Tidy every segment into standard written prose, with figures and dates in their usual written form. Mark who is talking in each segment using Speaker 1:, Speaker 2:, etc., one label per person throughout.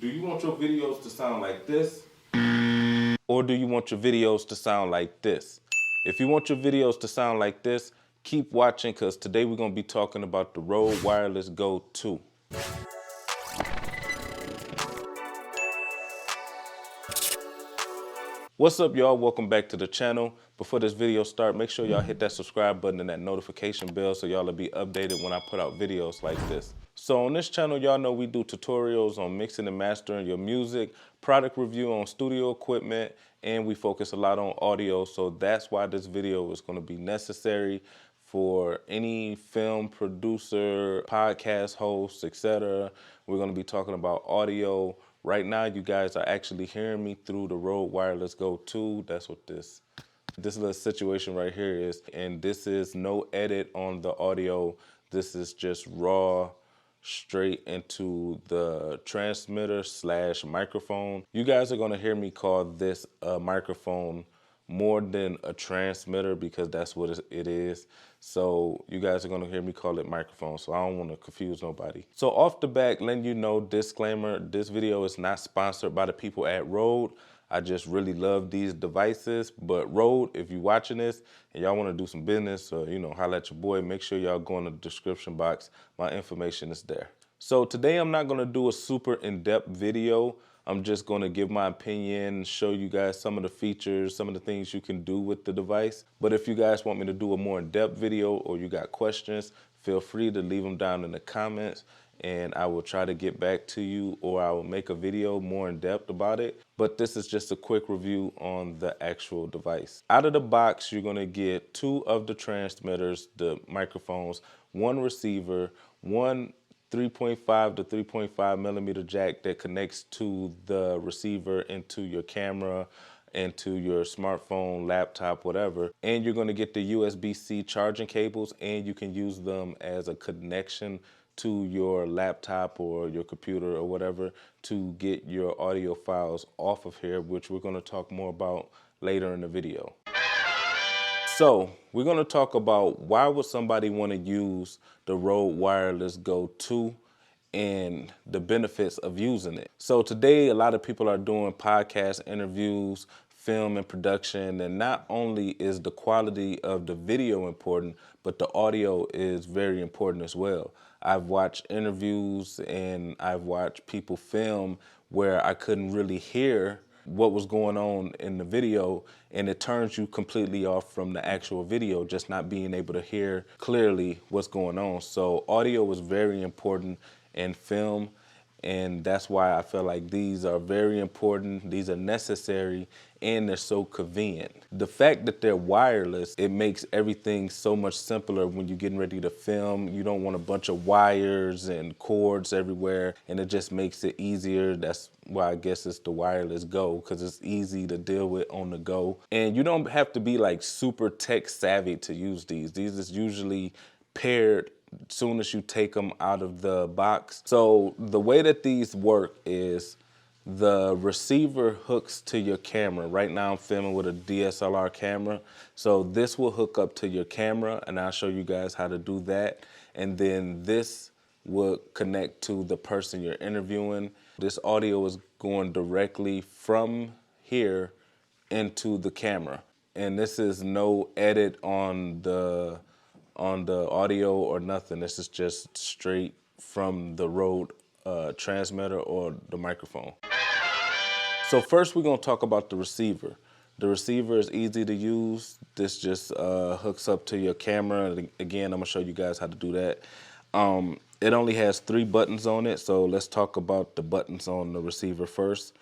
Speaker 1: Do you want your videos to sound like this? Or do you want your videos to sound like this? If you want your videos to sound like this, keep watching because today we're going to be talking about the Rode Wireless Go 2. What's up, y'all? Welcome back to the channel. Before this video start, make sure y'all hit that subscribe button and that notification bell so y'all will be updated when I put out videos like this. So on this channel, y'all know we do tutorials on mixing and mastering your music, product review on studio equipment, and we focus a lot on audio. So that's why this video is going to be necessary for any film producer, podcast host, etc. We're going to be talking about audio. Right now, you guys are actually hearing me through the Rode Wireless Go 2. That's what this little situation right here is. And this is no edit on the audio. This is just raw, straight into the transmitter / microphone. You guys are gonna hear me call this a microphone more than a transmitter because that's what it is. So you guys are gonna hear me call it microphone, so I don't wanna confuse nobody. So off the back, letting you know, disclaimer, this video is not sponsored by the people at Rode. I just really love these devices, but Rode, if you're watching this and y'all wanna do some business or, holla at your boy, make sure y'all go in the description box. My information is there. So today I'm not gonna do a super in-depth video. I'm just gonna give my opinion, show you guys some of the features, some of the things you can do with the device. But if you guys want me to do a more in-depth video or you got questions, feel free to leave them down in the comments and I will try to get back to you, or I will make a video more in depth about it. But this is just a quick review on the actual device. Out of the box, you're gonna get 2 of the transmitters, the microphones, 1 receiver, 1 3.5 to 3.5 millimeter jack that connects to the receiver into your camera, into your smartphone, laptop, whatever. And you're gonna get the USB-C charging cables, and you can use them as a connection to your laptop or your computer or whatever to get your audio files off of here, which we're gonna talk more about later in the video. So we're gonna talk about why would somebody wanna use the Rode Wireless Go 2 and the benefits of using it. So today, a lot of people are doing podcast interviews, film and production, and not only is the quality of the video important, but the audio is very important as well. I've watched interviews and I've watched people film where I couldn't really hear what was going on in the video, and it turns you completely off from the actual video, just not being able to hear clearly what's going on. So audio is very important in film, and that's why I feel like these are very important, these are necessary, and they're so convenient. The fact that they're wireless, it makes everything so much simpler when you're getting ready to film. You don't want a bunch of wires and cords everywhere, and it just makes it easier. That's why I guess it's the Wireless Go, because it's easy to deal with on the go. And you don't have to be like super tech savvy to use these. These is usually paired soon as you take them out of the box. So the way that these work is the receiver hooks to your camera. Right now I'm filming with a DSLR camera. So this will hook up to your camera, and I'll show you guys how to do that. And then this will connect to the person you're interviewing. This audio is going directly from here into the camera. And this is no edit on the audio or nothing. This is just straight from the Rode transmitter or the microphone. So first we're gonna talk about the receiver. The receiver is easy to use. This just hooks up to your camera. Again, I'm gonna show you guys how to do that. It only has 3 buttons on it, so let's talk about the buttons on the receiver first.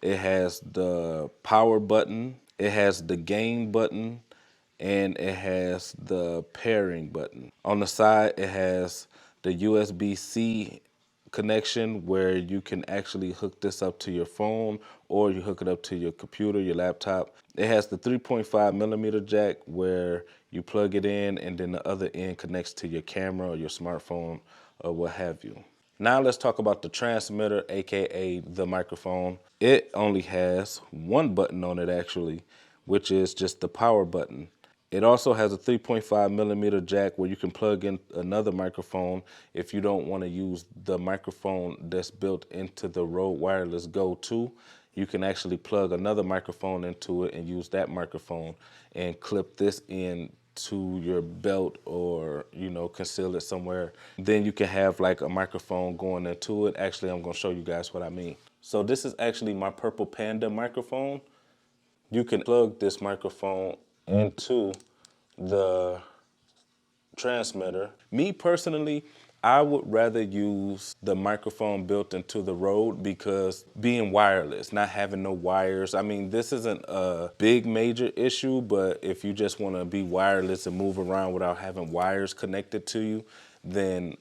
Speaker 1: It has the power button, it has the gain button, and it has the pairing button. On the side, it has the USB-C connection where you can actually hook this up to your phone, or you hook it up to your computer, your laptop. It has the 3.5 millimeter jack where you plug it in and then the other end connects to your camera or your smartphone or what have you. Now let's talk about the transmitter, AKA the microphone. It only has 1 button on it actually, which is just the power button. It also has a 3.5 millimeter jack where you can plug in another microphone if you don't want to use the microphone that's built into the Rode Wireless Go 2. You can actually plug another microphone into it and use that microphone and clip this in to your belt, or conceal it somewhere. Then you can have like a microphone going into it. Actually, I'm going to show you guys what I mean. So this is actually my Purple Panda microphone. You can plug this microphone into the transmitter. Me personally, I would rather use the microphone built into the Rode, because being wireless, not having no wires. I mean, this isn't a big major issue, but if you just want to be wireless and move around without having wires connected to you, then,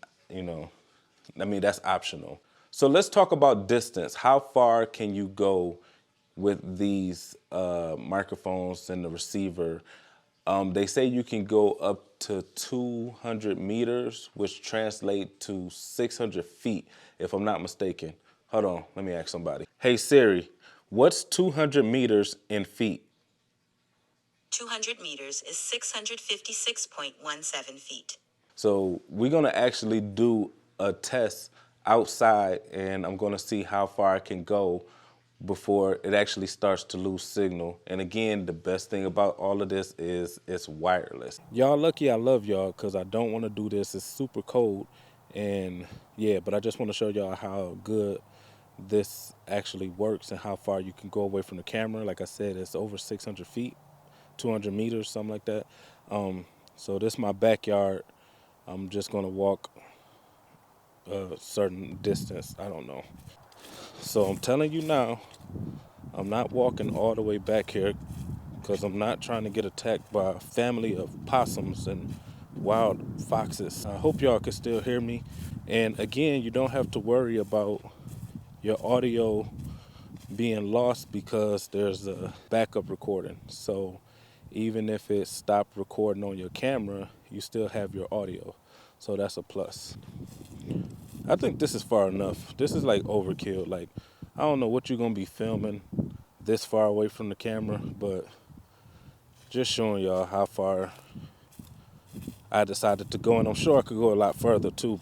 Speaker 1: that's optional. So let's talk about distance. How far can you go with these microphones and the receiver? They say you can go up to 200 meters, which translate to 600 feet, if I'm not mistaken. Hold on, let me ask somebody. Hey Siri, what's 200 meters in feet?
Speaker 2: 200 meters is 656.17 feet.
Speaker 1: So we're gonna actually do a test outside, and I'm gonna see how far I can go before it actually starts to lose signal. And again, the best thing about all of this is it's wireless. Y'all lucky I love y'all, because I don't want to do this. It's super cold, and yeah, but I just want to show y'all how good this actually works and how far you can go away from the camera. Like I said, it's over 600 feet, 200 meters, something like that. So this is my backyard. I'm just gonna walk a certain distance. I don't know. So I'm telling you now, I'm not walking all the way back here, because I'm not trying to get attacked by a family of possums and wild foxes. I hope y'all can still hear me. And again, you don't have to worry about your audio being lost, because there's a backup recording. So even if it stopped recording on your camera, you still have your audio. So that's a plus. I think this is far enough. This is like overkill. Like, I don't know what you're gonna be filming this far away from the camera, but just showing y'all how far I decided to go. And I'm sure I could go a lot further too,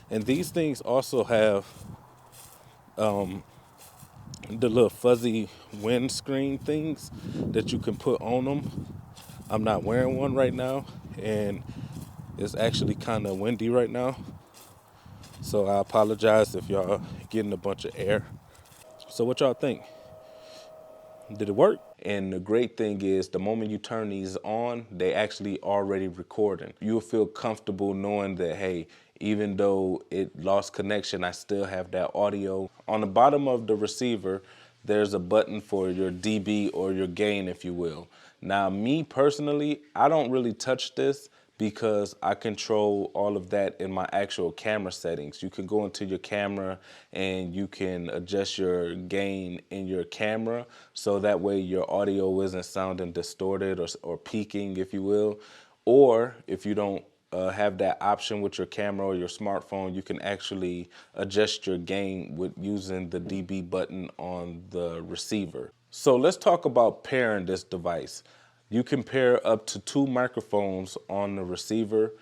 Speaker 1: and these things also have the little fuzzy windscreen things that you can put on them. I'm not wearing one right now, and it's actually kind of windy right now. So I apologize if y'all getting a bunch of air. So what y'all think? Did it work? And the great thing is, the moment you turn these on, they actually already recording. You'll feel comfortable knowing that, hey, even though it lost connection, I still have that audio. On the bottom of the receiver, there's a button for your dB, or your gain, if you will. Now, me personally, I don't really touch this, because I control all of that in my actual camera settings. You can go into your camera and you can adjust your gain in your camera, so that way your audio isn't sounding distorted or peaking, if you will. Or if you don't have that option with your camera or your smartphone, you can actually adjust your gain with using the dB button on the receiver. So let's talk about pairing this device. You can pair up to 2 microphones on the receiver,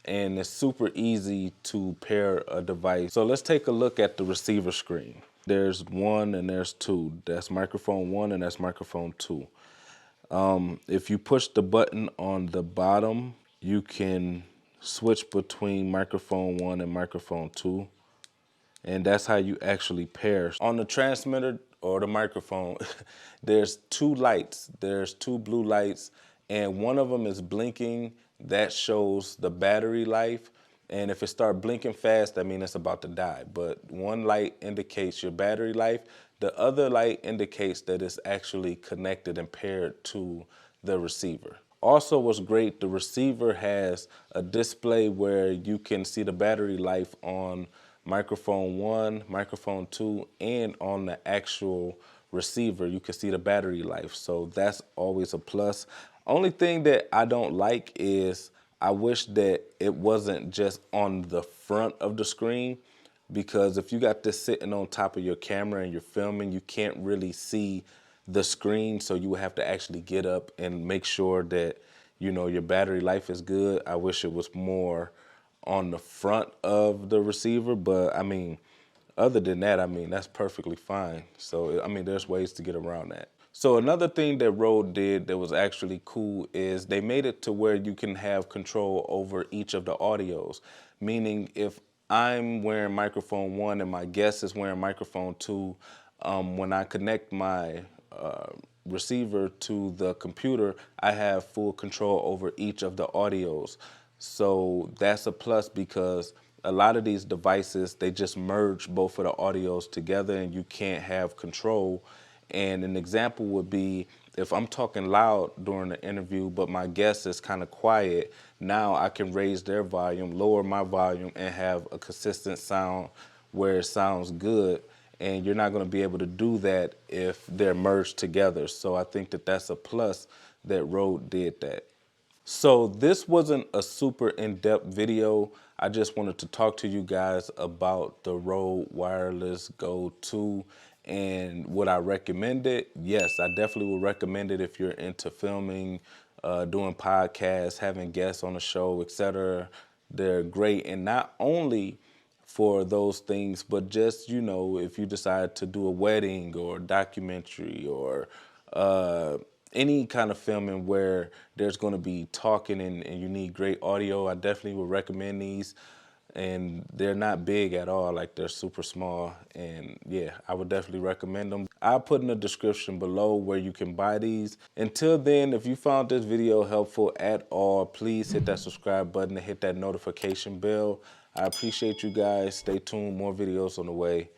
Speaker 1: and it's super easy to pair a device. So let's take a look at the receiver screen. There's 1 and there's 2. That's microphone 1 and that's microphone 2. If you push the button on the bottom, you can switch between microphone 1 and microphone 2. And that's how you actually pair. On the transmitter or the microphone, there's 2 lights. There's 2 blue lights, and one of them is blinking. That shows the battery life. And if it starts blinking fast, that means it's about to die. But one light indicates your battery life. The other light indicates that it's actually connected and paired to the receiver. Also, what's great, the receiver has a display where you can see the battery life on microphone 1, microphone 2, and on the actual receiver, you can see the battery life. So that's always a plus. Only thing that I don't like is, I wish that it wasn't just on the front of the screen, because if you got this sitting on top of your camera and you're filming, you can't really see the screen, so you would have to actually get up and make sure that, you know, your battery life is good. I wish it was more on the front of the receiver, but I mean, other than that, I mean, that's perfectly fine. So, I mean, there's ways to get around that. So another thing that Rode did that was actually cool is they made it to where you can have control over each of the audios. Meaning if I'm wearing microphone 1 and my guest is wearing microphone 2, when I connect my receiver to the computer, I have full control over each of the audios. So that's a plus because a lot of these devices, they just merge both of the audios together and you can't have control. And an example would be if I'm talking loud during the interview, but my guest is kind of quiet, now I can raise their volume, lower my volume, and have a consistent sound where it sounds good. And you're not going to be able to do that if they're merged together. So I think that that's a plus that Rode did that. So this wasn't a super in-depth video. I just wanted to talk to you guys about the Rode Wireless Go 2 and would I recommend it? Yes, I definitely would recommend it if you're into filming, doing podcasts, having guests on the show, etc. They're great, and not only for those things, but just, you know, if you decide to do a wedding or documentary or any kind of filming where there's going to be talking and you need great audio, I definitely would recommend these. And they're not big at all, like they're super small. And yeah, I would definitely recommend them. I'll put in the description below where you can buy these. Until then, if you found this video helpful at all, please hit that subscribe button and hit that notification bell. I appreciate you guys. Stay tuned, more videos on the way.